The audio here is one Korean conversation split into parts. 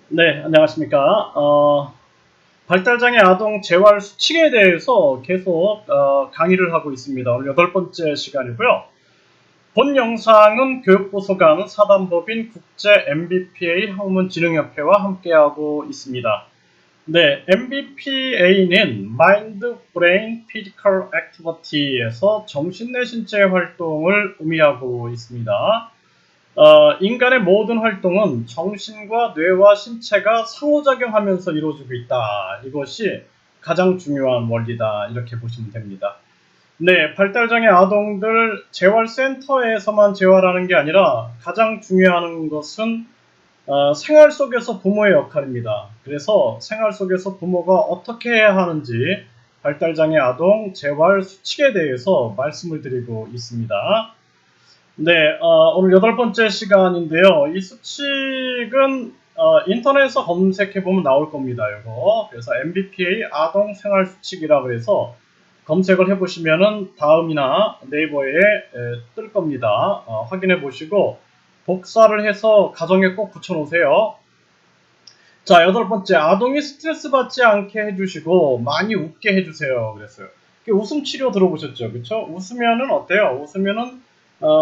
네, 안녕하십니까. 발달장애 아동 재활 수칙에 대해서 계속 강의를 하고 있습니다. 오늘 8번째 시간이고요. 본 영상은 교육부 소관 사단법인 국제 MBPA 학문진흥협회와 함께하고 있습니다. 네, MBPA는 Mind, Brain, Physical Activity에서 정신내신체 활동을 의미하고 있습니다. 인간의 모든 활동은 정신과 뇌와 신체가 상호작용하면서 이루어지고 있다. 이것이 가장 중요한 원리다. 이렇게 보시면 됩니다. 네, 발달장애 아동들 재활센터에서만 재활하는 게 아니라 가장 중요한 것은 생활 속에서 부모의 역할입니다. 그래서 생활 속에서 부모가 어떻게 해야 하는지 발달장애 아동 재활 수칙에 대해서 말씀을 드리고 있습니다. 네, 오늘 8번째 시간인데요. 이 수칙은 인터넷에서 검색해보면 나올 겁니다. 이거. 그래서 MBPA 아동 생활 수칙이라고 해서 검색을 해보시면은 다음이나 네이버에 뜰 겁니다. 확인해 보시고 복사를 해서 가정에 꼭 붙여놓으세요. 자, 8번째, 아동이 스트레스 받지 않게 해주시고 많이 웃게 해주세요. 그랬어요. 웃음 치료 들어보셨죠? 그쵸? 웃으면은 어때요? 웃으면은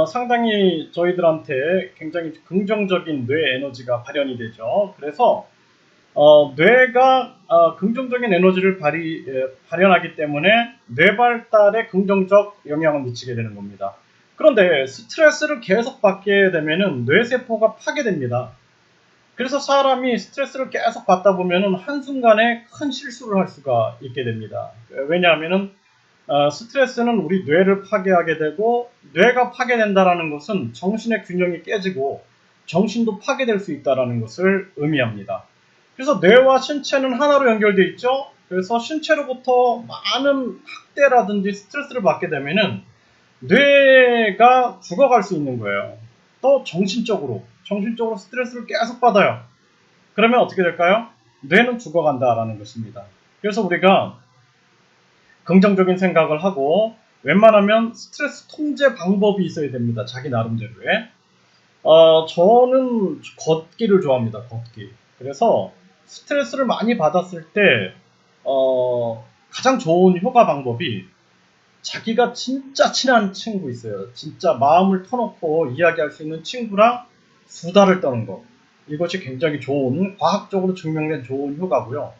상당히 저희들한테 굉장히 긍정적인 뇌 에너지가 발현이 되죠. 그래서 뇌가 긍정적인 에너지를 발현하기 때문에 뇌 발달에 긍정적 영향을 미치게 되는 겁니다. 그런데 스트레스를 계속 받게 되면은 뇌세포가 파괴됩니다. 그래서 사람이 스트레스를 계속 받다 보면은 한순간에 큰 실수를 할 수가 있게 됩니다. 왜냐하면은 스트레스는 우리 뇌를 파괴하게 되고, 뇌가 파괴된다는 것은 정신의 균형이 깨지고 정신도 파괴될 수 있다는 것을 의미합니다. 그래서 뇌와 신체는 하나로 연결되어 있죠. 그래서 신체로부터 많은 학대라든지 스트레스를 받게 되면은 뇌가 죽어갈 수 있는 거예요. 또 정신적으로 스트레스를 계속 받아요. 그러면 어떻게 될까요? 뇌는 죽어간다라는 것입니다. 그래서 우리가 긍정적인 생각을 하고 웬만하면 스트레스 통제 방법이 있어야 됩니다. 자기 나름대로의. 저는 걷기를 좋아합니다. 걷기. 그래서 스트레스를 많이 받았을 때 가장 좋은 효과 방법이 자기가 진짜 친한 친구 있어요. 진짜 마음을 터놓고 이야기할 수 있는 친구랑 수다를 떠는 거. 이것이 굉장히 좋은, 과학적으로 증명된 좋은 효과고요.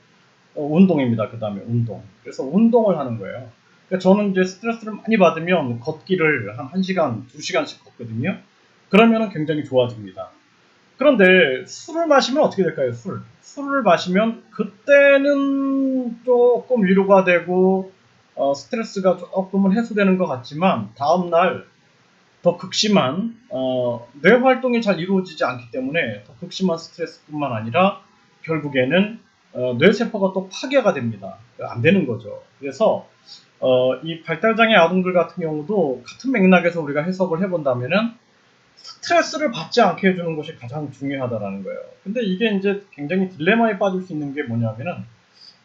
운동입니다. 그 다음에 운동. 그래서 운동을 하는 거예요. 그러니까 저는 이제 스트레스를 많이 받으면 걷기를 한 1시간, 2시간씩 걷거든요. 그러면 굉장히 좋아집니다. 그런데 술을 마시면 어떻게 될까요? 술을 마시면 그때는 조금 위로가 되고 스트레스가 조금은 해소되는 것 같지만 다음날 더 극심한 뇌 활동이 잘 이루어지지 않기 때문에 더 극심한 스트레스뿐만 아니라 결국에는 뇌세포가 또 파괴가 됩니다. 안 되는 거죠. 그래서 이 발달장애 아동들 같은 경우도 같은 맥락에서 우리가 해석을 해본다면은 스트레스를 받지 않게 해주는 것이 가장 중요하다라는 거예요. 근데 이게 이제 굉장히 딜레마에 빠질 수 있는 게 뭐냐면은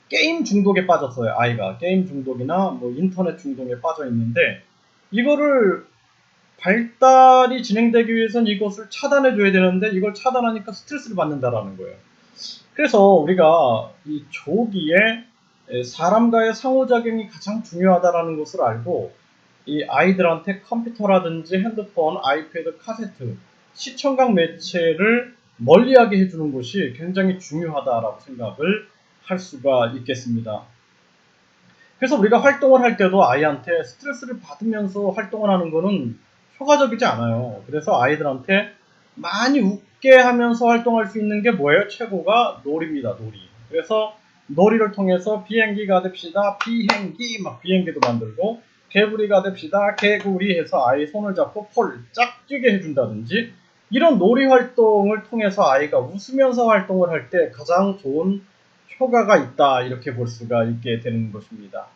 게임 중독에 빠졌어요. 아이가 게임 중독이나 뭐 인터넷 중독에 빠져 있는데 이거를 발달이 진행되기 위해서는 이것을 차단해 줘야 되는데 이걸 차단하니까 스트레스를 받는다라는 거예요. 그래서 우리가 이 조기에 사람과의 상호작용이 가장 중요하다라는 것을 알고 이 아이들한테 컴퓨터라든지 핸드폰, 아이패드, 카세트, 시청각 매체를 멀리하게 해주는 것이 굉장히 중요하다라고 생각을 할 수가 있겠습니다. 그래서 우리가 활동을 할 때도 아이한테 스트레스를 받으면서 활동을 하는 거는 효과적이지 않아요. 그래서 아이들한테 많이 웃게 하면서 활동할 수 있는 게 뭐예요? 최고가 놀이입니다. 놀이. 그래서 놀이를 통해서 비행기가 됩시다. 비행기 막 비행기도 만들고 개구리가 됩시다. 개구리 해서 아이 손을 잡고 폴짝 뛰게 해준다든지 이런 놀이 활동을 통해서 아이가 웃으면서 활동을 할 때 가장 좋은 효과가 있다 이렇게 볼 수가 있게 되는 것입니다.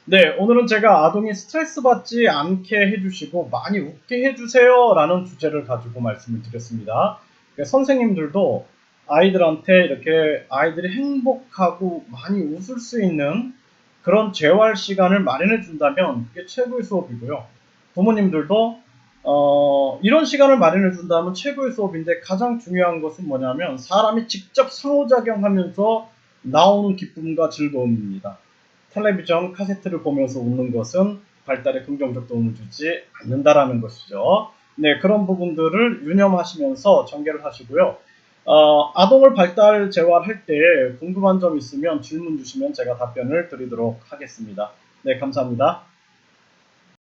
네, 오늘은 제가 아동이 스트레스 받지 않게 해주시고 많이 웃게 해주세요 라는 주제를 가지고 말씀을 드렸습니다. 그러니까 선생님들도 아이들한테 이렇게 아이들이 행복하고 많이 웃을 수 있는 그런 재활 시간을 마련해 준다면 그게 최고의 수업이고요. 부모님들도 이런 시간을 마련해 준다면 최고의 수업인데 가장 중요한 것은 뭐냐면 사람이 직접 상호작용하면서 나오는 기쁨과 즐거움입니다. 텔레비전, 카세트를 보면서 웃는 것은 발달에 긍정적 도움을 주지 않는다라는 것이죠. 네, 그런 부분들을 유념하시면서 전개를 하시고요. 아동을 발달 재활할 때 궁금한 점 있으면 질문 주시면 제가 답변을 드리도록 하겠습니다. 네, 감사합니다.